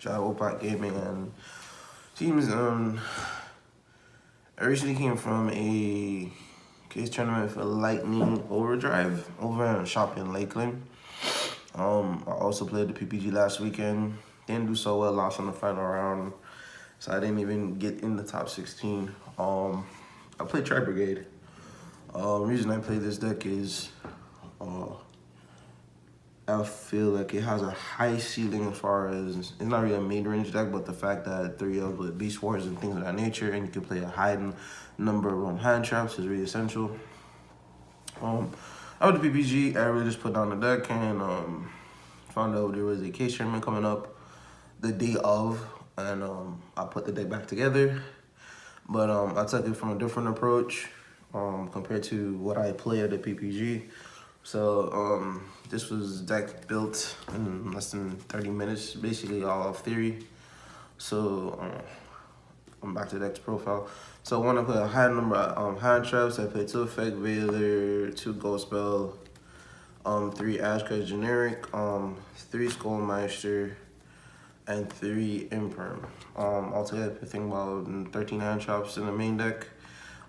Tri-Brigade Gaming, and teams. I recently came from a case tournament for Lightning Overdrive over in a shop in Lakeland. I also played the PPG last weekend. Didn't do so well, lost in the final round, so I didn't even get in the top 16. I played Tri-Brigade. Reason I play this deck is I feel like it has a high ceiling as far as, it's not really a mid-range deck, but the fact that 3 of with Beast Wars and things of that nature, and you can play a high number of hand traps is really essential. I went to PPG, I really just put down the deck and found out there was a case tournament coming up the day of, and I put the deck back together. But I took it from a different approach compared to what I play at the PPG. So this was deck built in less than 30 minutes, basically all off theory. So I'm back to the deck's profile. So I want to play a high number of hand traps. I played 2 Effect Veiler, 2 Ghost Spell, 3 Ashcraft Generic, 3 Skullmeister, and 3 Imperm. Altogether, I think about 13 hand traps in the main deck.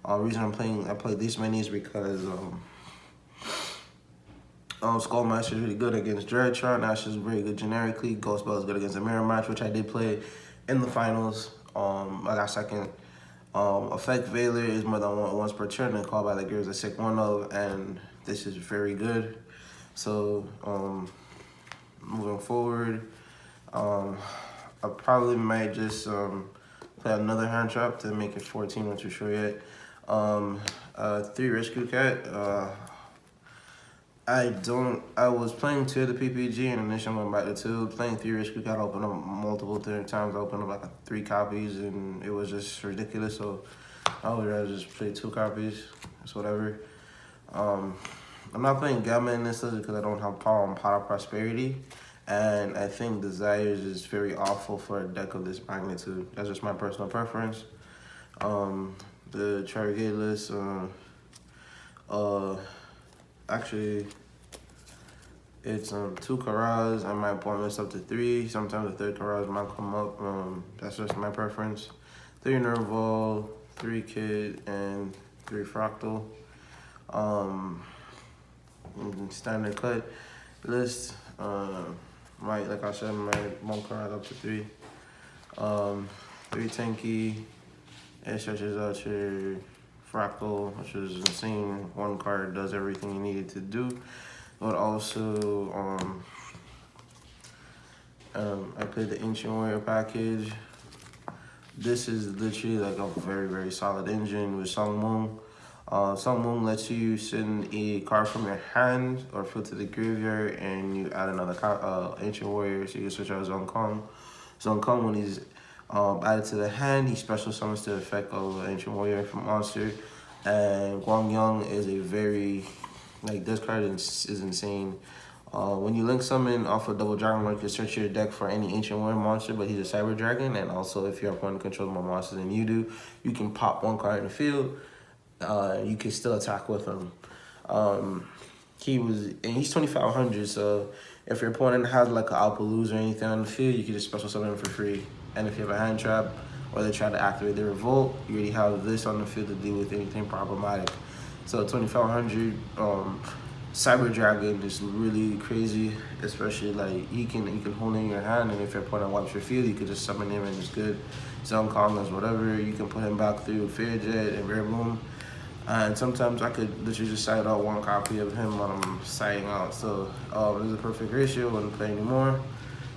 Reason I play this many is because Skullmaster is really good against Dreadtron. Ash is very good generically. Ghost Bell is good against the mirror match, which I did play in the finals. I got second. Effect Veiler is more than once per turn, and called by the gears a sick 1-of, and this is very good. So moving forward, I probably might just play another hand trap to make it 14. Not too sure yet. 3 Rescue Cat. I was playing 2 of the PPG, and initially I went back to 2. Playing 3 Rescue Cat, I opened up multiple times. I opened up like 3 copies, and it was just ridiculous. So I would rather just play 2 copies. It's whatever. I'm not playing Gamma in this list because I don't have power on Pot of Prosperity. And I think Desires is very awful for a deck of this magnitude. That's just my personal preference. The Tri-Brigade list, actually, it's 2 Karas. I might point this up to 3. Sometimes the 3rd Karas might come up. That's just my preference. 3 Nerval, 3 Kid, and 3 Fractal. Standard cut list. Like I said, my 1 Karas up to 3. 3 Tanky. It stretches out your Fractal, which is insane. 1 card does everything you need it to do. But also, I played the Ancient Warrior package. This is literally like a very, very solid engine with Song Moon. Song Moon lets you send a card from your hand or field to the graveyard, and you add another Ancient Warrior, so you can switch out Zhong Kong. Zhong Kong, when he's added to the hand, he special summons the effect of Ancient Warrior from monster. And Guang Yang is a very, this card is insane. When you link summon off a double dragon, you can search your deck for any Ancient Warrior monster, but he's a Cyber Dragon. And also, if your opponent controls more monsters than you do, you can pop 1 card in the field. You can still attack with him. He's 2,500, so if your opponent has like an Alpaloose or anything on the field, you can just special summon him for free. And if you have a hand trap, or they try to activate their Revolt, you already have this on the field to deal with anything problematic. So 2,500 Cyber Dragon is really crazy, especially like you can hold in your hand, and if your opponent wipes your field, you can just summon him and it's good. Zhong Kong is whatever. You can put him back through Fair Jet and Rare Bloom. And sometimes I could literally just side out 1 copy of him when I'm siding out. So this is a perfect ratio. I wouldn't play anymore.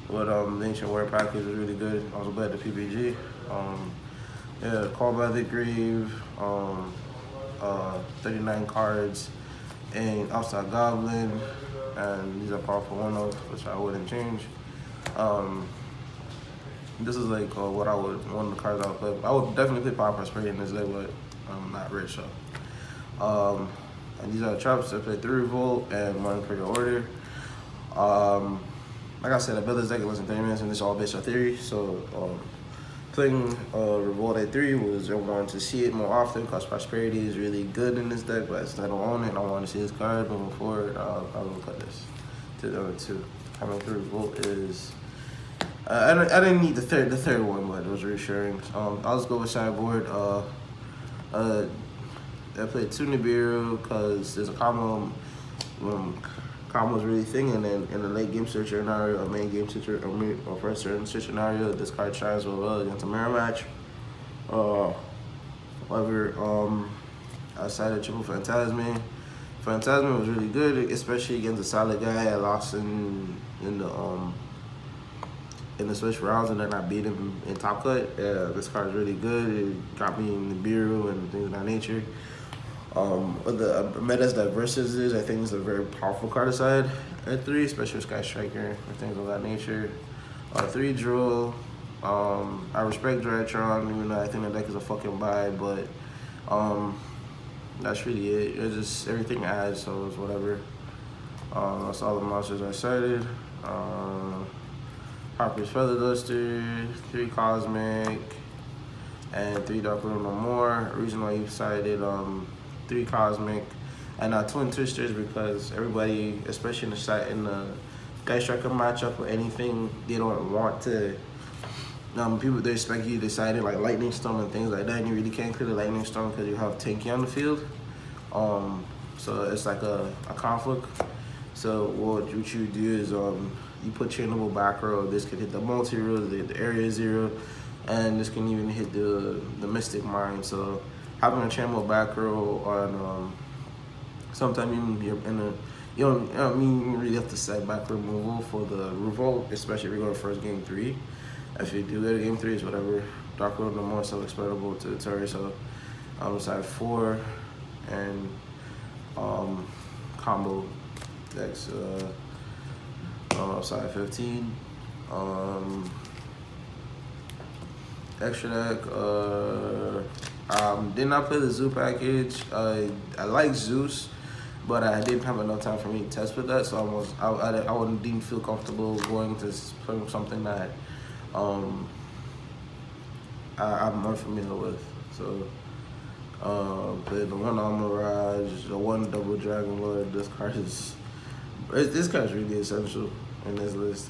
But the Ancient Warrior package was really good. I was glad the PPG. Yeah, Call by the Grave, 39 cards, and Outside Goblin, and these are powerful 1-of, which I wouldn't change. This is like one of the cards I would play. I would definitely play Power Prosperity in this deck, but I'm not rich, so. And these are traps. I play 3 Revolt and 1 Imperial Order. Like I said, I built this deck in less than 30 minutes, and this is all based on theory. So playing Revolt at 3 was I wanted to see it more often because Prosperity is really good in this deck, but since I don't own it, I want to see this card moving forward. I'll probably cut this to the other 2. Coming through Revolt is I didn't need the third one, but it was reassuring. I'll just go with sideboard. I played 2 Nibiru because there's a combo. Combo's really thing, and then in the late game scenario, or main game scenario, or first turn scenario, this card shines well against a mirror match. However, I decided triple Phantasme. Phantasme was really good, especially against a solid guy. I lost in the switch rounds, and then I beat him in Top Cut. This card is really good. It got me in the bureau and things of that nature. The meta's diverses is, I think, is a very powerful card aside at 3, especially with Sky Striker and things of that nature. 3 Drool. I respect Drytron, even though I think the deck is a fucking buy, but that's really it. It's just everything adds, so it's whatever. That's all the monsters I cited. Harper's Feather Duster, 3 Cosmic, and 3 Dark Little No More. The reason why you cited 3 Cosmic and Twin Twisters, because everybody, especially in the Sky Striker matchup or anything, they don't want to. People, they expect you to decide like Lightning Storm and things like that, and you really can't clear the Lightning Storm because you have Tanky on the field. So it's like a conflict. So what you do is you put Chainable back row. This could hit the multi-row, the area 0, and this can even hit the Mystic Mine. So having a Chainable back row on sometimes even you're in a you really have to set back removal for the Revolt, especially if you're going to first game 3. If you do go to game 3, it's whatever. Dark Road no more self-exploitable to the turret. So side 4 and combo decks side 15. Extra deck. Did not play the Zoo package. I like Zeus, but I didn't have enough time for me to test with that, so I didn't feel comfortable going to play something that I'm unfamiliar with. So played the 1 Mirage, the 1 Double Dragon Lord. This card is really essential in this list.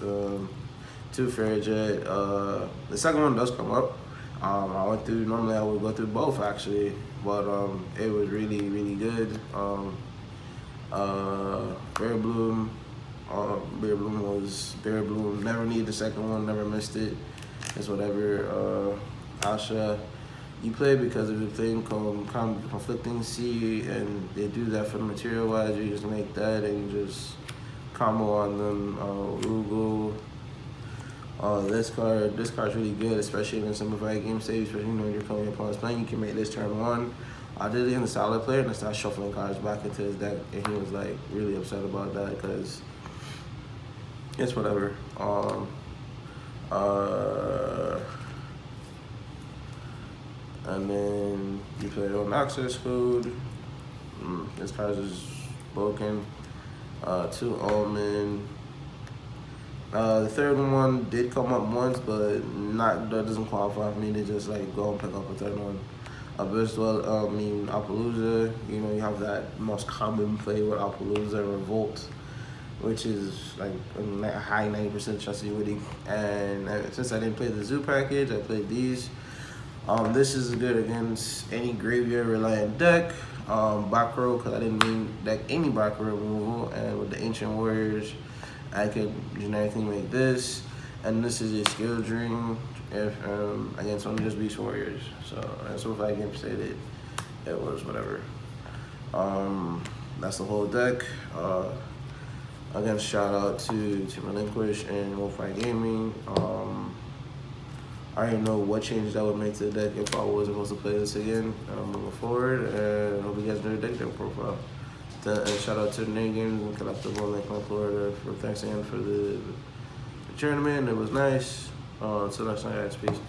2 Fairy Jet. The second one does come up. Normally I would go through both actually, but it was really good. Bear Bloom. Bear Bloom. Never needed the second one, never missed it. It's whatever. Asha, you play because of the thing called Conflicting Sea, and they do that for the material wise. You just make that and you just combo on them. Rugal. This card's really good, especially in simplified game stage, especially when you're playing your opponent's playing. You can make this turn 1. I did it in the solid player and I started shuffling cards back into his deck, and he was like really upset about that because it's whatever. And then you play on access code. This card is broken. 2 Omen. The third one did come up once, but that doesn't qualify for me to just like go and pick up a third one. Appaloosa, you have that most common play with Appaloosa and Revolt, which is like a high 90% trustworthy. And since I didn't play the Zoo package, I played these. This is good against any graveyard reliant deck. Back row, because I didn't mean deck any back row removal, and with the Ancient Warriors, I could generically make this, and this is a skill dream if against one of those Beast Warriors. So that's what I can say that it was whatever. That's the whole deck. Again, shout out to Relinquish and Wolfeye Gaming. I already know what changes I would make to the deck if I was supposed to play this again moving forward. And I hope you guys know the deck profile. And shout out to the Name Games and Collectible in Lakeland, Florida. Thanks again for the tournament. It was nice. Until next time, guys. Peace.